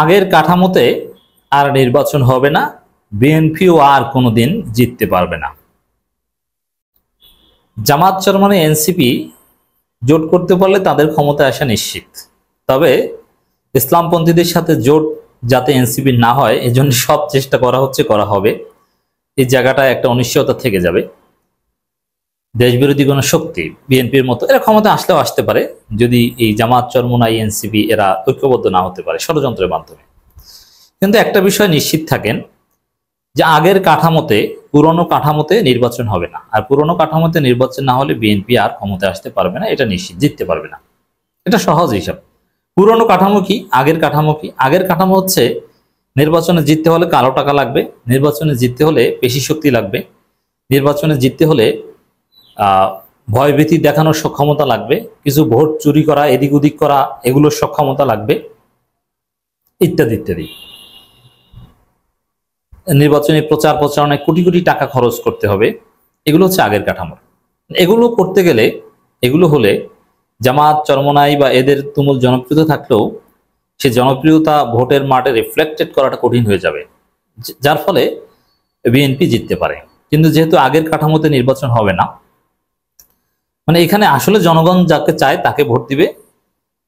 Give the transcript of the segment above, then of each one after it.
আগের কাঠামোতে আর নির্বাচন হবে না, বিএনপিও আর কোনোদিন জিততে পারবে না। জামাত চরমনাই এনসিপি জোট করতে পারলে তাদের ক্ষমতায় আসা নিশ্চিত। তবে ইসলামপন্থীদের সাথে জোট যাতে এনসিপি না হয় এজন্য সব চেষ্টা করা হবে। এই জায়গাটায় একটা অনিশ্চয়তা থেকে যাবে। দেশবিরোধী কোনো শক্তি বিএনপির মতো এরা ক্ষমতা আসলেও আসতে পারে যদি এই জামাত চরমনাই এনসিপি এরা ঐক্যবদ্ধ না হতে পারে ষড়যন্ত্রের মাধ্যমে। কিন্তু একটা বিষয় নিশ্চিত থাকেন যে আগের কাঠামোতে, পুরনো কাঠামোতে নির্বাচন হবে না। আর পুরনো কাঠামোতে নির্বাচন না হলে বিএনপি আর ক্ষমতায় আসতে পারবে না, এটা নিশ্চিত, জিততে পারবে না। এটা সহজ হিসাব। পুরনো কাঠামো কি, আগের কাঠামো কি? আগের কাঠামো হচ্ছে নির্বাচনে জিততে হলে কালো টাকা লাগবে, নির্বাচনে জিততে হলে পেশি শক্তি লাগবে, নির্বাচনে জিততে হলে ভয়ভীতি দেখানোর সক্ষমতা লাগবে, কিছু ভোট চুরি করা, এদিক ওদিক করা, এগুলোর সক্ষমতা লাগবে, ইত্যাদি ইত্যাদি। নির্বাচনী প্রচার প্রচারণায় কোটি কোটি টাকা খরচ করতে হবে। এগুলো হচ্ছে আগের কাঠামো। এগুলো করতে গেলে, এগুলো হলে জামাত চরমনাই বা এদের তুমুল জনপ্রিয়তা থাকলেও সে জনপ্রিয়তা ভোটের মাঠে রিফ্লেক্টেড করাটা কঠিন হয়ে যাবে, যার ফলে বিএনপি জিততে পারে। কিন্তু যেহেতু আগের কাঠামোতে নির্বাচন হবে না, মানে এখানে আসলে জনগণ যাকে চায় তাকে ভোট দিবে,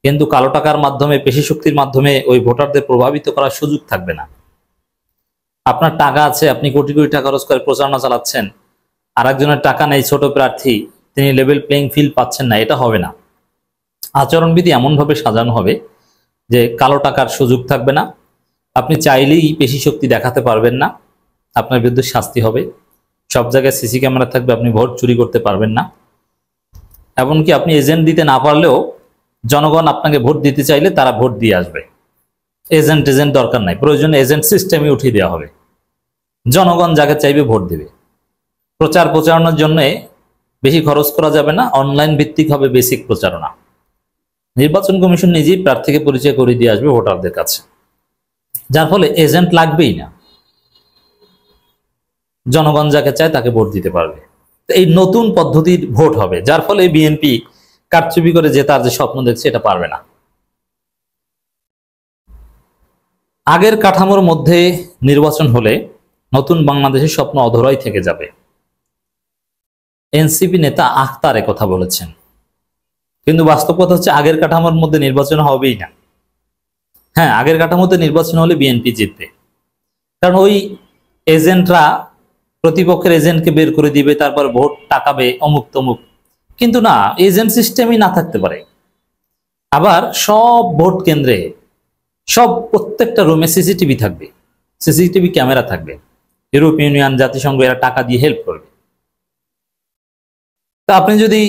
কিন্তু কালো টাকার মাধ্যমে, পেশি শক্তির মাধ্যমে ওই ভোটারদের প্রভাবিত করার সুযোগ থাকবে না। আপনার টাকা আছে, আপনি কোটি কোটি টাকা খরচ করে প্রচারণা চালাচ্ছেন, আর একজনের টাকা নেই, ছোট প্রার্থী, তিনি লেভেল প্লেইং ফিল্ড পাচ্ছেন না, এটা হবে না। আচরণবিধি এমনভাবে সাজানো হবে যে কালো টাকার সুযোগ থাকবে না, আপনি চাইলেই পেশি শক্তি দেখাতে পারবেন না, আপনার বিরুদ্ধে শাস্তি হবে, সব জায়গায় সিসি ক্যামেরা থাকবে, আপনি ভোট চুরি করতে পারবেন না। এমনকি আপনি এজেন্ট দিতে না পারলেও জনগণ আপনাকে ভোট দিতে চাইলে তারা ভোট দিয়ে আসবে। এজেন্ট দরকার নাই, প্রয়োজনে এজেন্ট সিস্টেমই উঠিয়ে দেওয়া হবে, জনগণ যাকে চাইবে ভোট দেবে। প্রচার প্রচারণার জন্য বেশি খরচ করা যাবে না, অনলাইন ভিত্তিক হবে বেসিক প্রচারণা। নির্বাচন কমিশন নিজেই প্রার্থীকে পরিচয় করে দিয়ে আসবে ভোটারদের কাছে, যার ফলে এজেন্ট লাগবেই না, জনগণ যাকে চায় তাকে ভোট দিতে পারবে। এই নতুন পদ্ধতির ভোট হবে, যার ফলে বিএনপি কারচুপি করে জেতার যে স্বপ্ন দেখছে এটা পারবে না। আগের কাঠামোর মধ্যে নির্বাচন হলে নতুন বাংলাদেশের স্বপ্ন অধরাই থেকে যাবে। এনসিপি নেতা আখতার কথা বলেছেন, কিন্তু বাস্তব কথা হচ্ছে আগের কাঠামোর মধ্যে নির্বাচন হবেই না। হ্যাঁ, আগের কাঠামোতে নির্বাচন হলে বিএনপি জিতবে, কারণ ওই এজেন্টরা প্রতিপক্ষের এজেন্টকে বের করে দিবে, তারপর ভোট টাকাবে অমুক তমুক। কিন্তু না, এজেন্ট সিস্টেমই না থাকতে পারে। আবার সব ভোট কেন্দ্রে, প্রত্যেকটা রুমে সিসিটিভি থাকবে, সিসিটিভি ক্যামেরা থাকবে, ইউরোপীয় ইউনিয়ন, জাতিসংঘ এরা টাকা দিয়ে হেল্প করবে। তা আপনি যদি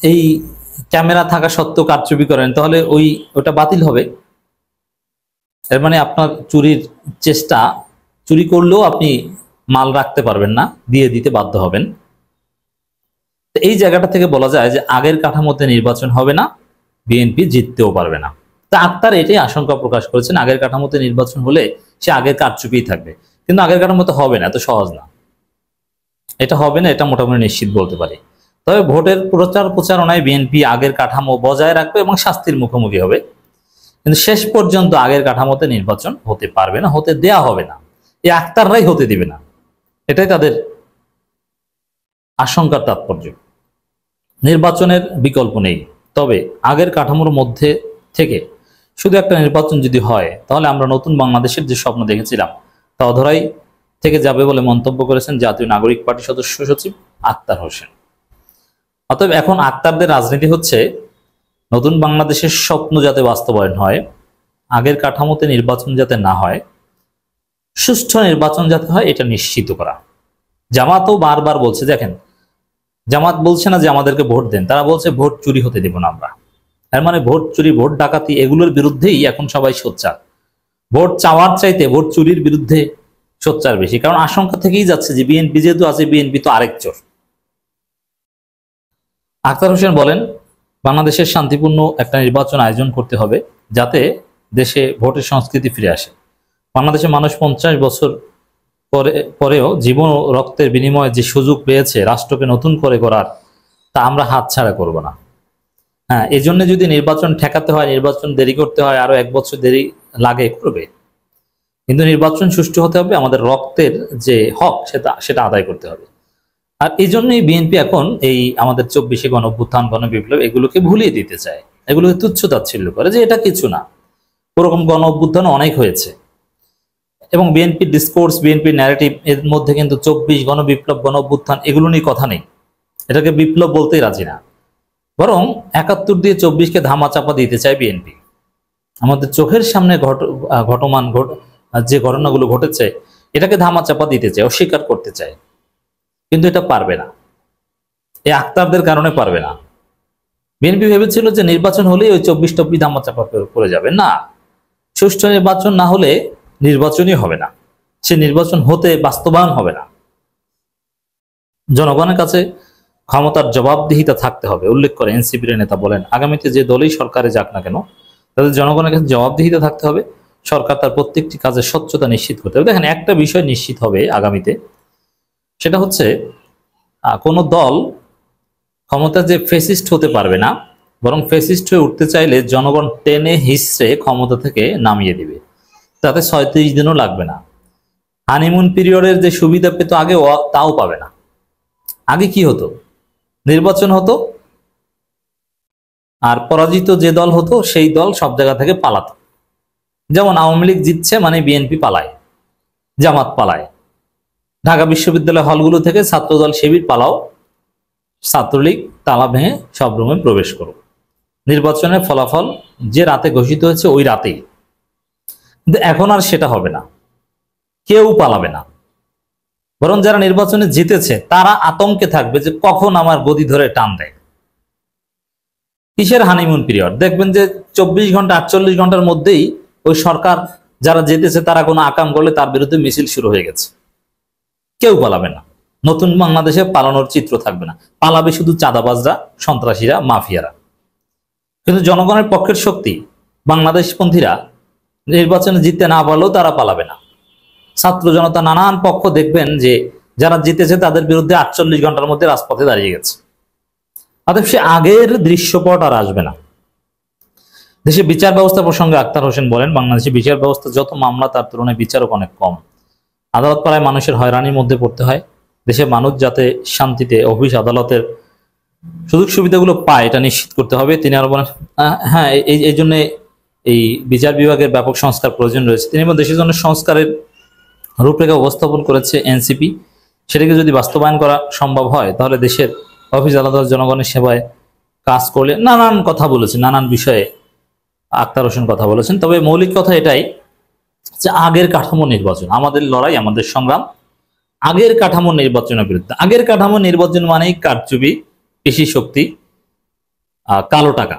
এই ক্যামেরা থাকা সত্ত্বেও কারচুপি করেন তাহলে ওটা বাতিল হবে। এর মানে আপনার চুরির চেষ্টা, চুরি করলেও আপনি মাল রাখতে পারবেন না, দিয়ে দিতে বাধ্য হবেন। এই জায়গাটা থেকে বলা যায় যে আগের কাঠামোতে নির্বাচন হবে না, বিএনপি জিততেও পারবে না। তা আক্তার এটাই আশঙ্কা প্রকাশ করেছেন, আগের কাঠামোতে নির্বাচন হলে সে আগের কারচুপিই থাকবে। কিন্তু আগের কাঠামোতে হবে না, এত সহজ না, এটা হবে না, এটা মোটামুটি নিশ্চিত বলতে পারি। তবে ভোটের প্রচার প্রচারণায় বিএনপি আগের কাঠামো বজায় রাখবে এবং শাস্তির মুখোমুখি হবে, কিন্তু শেষ পর্যন্ত আগের কাঠামোতে নির্বাচন হতে পারবে না, হতে দেয়া হবে না। এই আক্তাররাই হতে দিবে না, এটাই তাদের আশঙ্কার তাৎপর্য। নির্বাচনের বিকল্প নেই, তবে আগের কাঠামোর মধ্যে থেকে শুধু একটা নির্বাচন যদি হয় তাহলে আমরা নতুন বাংলাদেশের যে স্বপ্ন দেখেছিলাম তা অধরাই থেকে যাবে বলে মন্তব্য করেছেন জাতীয় নাগরিক পার্টির সদস্য সচিব আক্তার হোসেন। অতএব এখন আক্তারদের রাজনীতি হচ্ছে নতুন বাংলাদেশের স্বপ্ন যাতে বাস্তবায়ন হয়, আগের কাঠামোতে নির্বাচন যাতে না হয়, সুষ্ঠু নির্বাচন যাতে হয়, এটা নিশ্চিত করা। জামাতও বারবার বলছে, দেখেন জামাত বলছে না যে আমাদেরকে ভোট দেন, তারা বলছে ভোট চুরি হতে দেব না আমরা। এর মানে ভোট চুরি, ভোট ডাকাতি এগুলোর বিরুদ্ধেই এখন সবাই সোচ্চার। ভোট চাওয়ার চাইতে ভোট চুরির বিরুদ্ধে সোচ্চার বেশি, কারণ আশঙ্কা থেকেই যাচ্ছে যে বিএনপি যেহেতু আছে, বিএনপি তো আরেক চোর। আক্তার হোসেন বলেন, বাংলাদেশের শান্তিপূর্ণ একটা নির্বাচন আয়োজন করতে হবে যাতে দেশে ভোটের সংস্কৃতি ফিরে আসে। বাংলাদেশের মানুষ 50 বছর পরেও জীবন ও রক্তের বিনিময়ে যে সুযোগ পেয়েছে রাষ্ট্রকে নতুন করে গড়ার, তা আমরা হাতছাড়া করব না। হ্যাঁ, এই জন্য যদি নির্বাচন ঠেকাতে হয়, নির্বাচন দেরি করতে হয়, আরো 1 বছর দেরি লাগে করবে, কিন্তু নির্বাচন সুষ্ঠু হতে হবে, আমাদের রক্তের যে হক সেটা আদায় করতে হবে। আর এই জন্যই বিএনপি এখন এই আমাদের 24শে গণঅভ্যুত্থান, গণবিপ্লব এগুলোকে ভুলিয়ে দিতে চায়, এগুলোকে তুচ্ছ-তাচ্ছিল্য করে যে এটা কিছু না, ওরকম গণঅভ্যুত্থান অনেক হয়েছে। এবং বিএনপির ডিসকোর্স, বিএনপির ন্যারেটিভ এর মধ্যে কিন্তু 24 গণবিপ্লব, গণঅভ্যুত্থান এগুলো নিয়ে কথা নেই, এটাকে বিপ্লব বলতেই রাজি না, বরং 71 দিয়ে 24কে ধামাচাপা দিতে চায় বিএনপি। আমাদের চোখের সামনে ঘটমান যে ঘটনাগুলো ঘটেছে এটাকে ধামাচাপা দিতে চায়, অস্বীকার করতে চায়, কিন্তু এটা পারবে না, এই আক্তারদের কারণে পারবে না। বিএনপি ভেবেছিল যে নির্বাচন হলেই ওই 24 ধামাচাপা পড়ে যাবে, না, সুষ্ঠু নির্বাচন না হলে নির্বাচনই হবে না, সে নির্বাচন হতে বাস্তবায়ন হবে না। জনগণের কাছে ক্ষমতার জবাবদিহিতা থাকতে হবে। উল্লেখ করে এনসিপির নেতা বলেন, আগামীতে যে দলই সরকারে যাক না কেন তাদের জনগণের কাছে জবাবদিহিতা থাকতে হবে, সরকার তার প্রত্যেকটি কাজের স্বচ্ছতা নিশ্চিত করতে হবে। দেখেন, একটা বিষয় নিশ্চিত হবে আগামীতে, সেটা হচ্ছে কোনো দল ক্ষমতা যে ফেসিস্ট হতে পারবে না, বরং ফেসিস্ট হয়ে উঠতে চাইলে জনগণ টেনে হিসড়ে ক্ষমতা থেকে নামিয়ে দিবে, তাতে 36 দিনও লাগবে না। হানিমুন পিরিয়ডের যে সুবিধা পেত আগে, তাও পাবে না। আগে কি হতো, নির্বাচন হতো, আর পরাজিত যে দল হতো সেই দল সব জায়গা থেকে পালাতো। যেমন আওয়ামী লীগ জিতছে মানে বিএনপি পালায়, জামাত পালায়, ঢাকা বিশ্ববিদ্যালয় হলগুলো থেকে ছাত্রদল শিবির পালাও, ছাত্রলীগ তালা ভেঙে সব রুমে প্রবেশ করো। নির্বাচনের ফলাফল যে রাতে ঘোষিত হয়েছে ওই রাতেই। কিন্তু এখন আর সেটা হবে না, কেউ পালাবে না, বরং যারা নির্বাচনে জিতেছে তারা আতঙ্কে থাকবে যে কখন আমার গদি ধরে টান দেয়। কিসের হানিমুন পিরিয়ড? দেখবেন যে 24 ঘন্টা 48 ঘন্টার মধ্যেই ওই সরকার যারা জিতেছে তারা কোনো আকাম করলে তার বিরুদ্ধে মিছিল শুরু হয়ে গেছে। কেউ পালাবে না, নতুন বাংলাদেশে পালানোর চিত্র থাকবে না, পালাবে শুধু চাঁদাবাজরা, সন্ত্রাসীরা, মাফিয়ারা। কিন্তু জনগণের পক্ষের শক্তি বাংলাদেশপন্থীরা নির্বাচনে জিততে না পারলেও তারা পালাবে না। ছাত্র জনতা নানান পক্ষ দেখবেন যে যারা জিতেছে তাদের বিরুদ্ধে 48 ঘন্টার মধ্যে রাজপথে দাঁড়িয়ে গেছে। অতএব সে আগের দৃশ্যপট আর আসবে না। দেশে বিচার ব্যবস্থা প্রসঙ্গে আক্তার হোসেন বলেন, বাংলাদেশে বিচার ব্যবস্থা যত মামলা তার তুলনায় বিচারক অনেক কম। আদালত পাড়ায় মানুষের হয়রানির মধ্যে পড়তে হয়। দেশে মানুষ যাতে শান্তিতে অফিস আদালতের সুযোগ সুবিধাগুলো পায় এটা নিশ্চিত করতে হবে। তিনি আরো বলেন, হ্যাঁ, এই জন্য এই বিচার বিভাগের ব্যাপক সংস্কার প্রয়োজন রয়েছে। তিনি দেশের জন্য সংস্কারের রূপরেখা উপস্থাপন করেছে এনসিপি। সেটাকে যদি বাস্তবায়ন করা সম্ভব হয় তাহলে দেশের অফিস আদালত জনগণের সেবায় কাজ করলে, নানান কথা বলেছেন, নানান বিষয়ে আক্তার হোসেন কথা বলেছেন। তবে মৌলিক কথা এটাই যে আগের কাঠামো নির্বাচন, আমাদের লড়াই, আমাদের সংগ্রাম আগের কাঠামো নির্বাচনের বিরুদ্ধে। আগের কাঠামো নির্বাচন মানেই কারচুপি, পেশি শক্তি, কালো টাকা,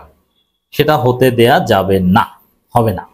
সেটা হতে দেয়া যাবে না, হবে না।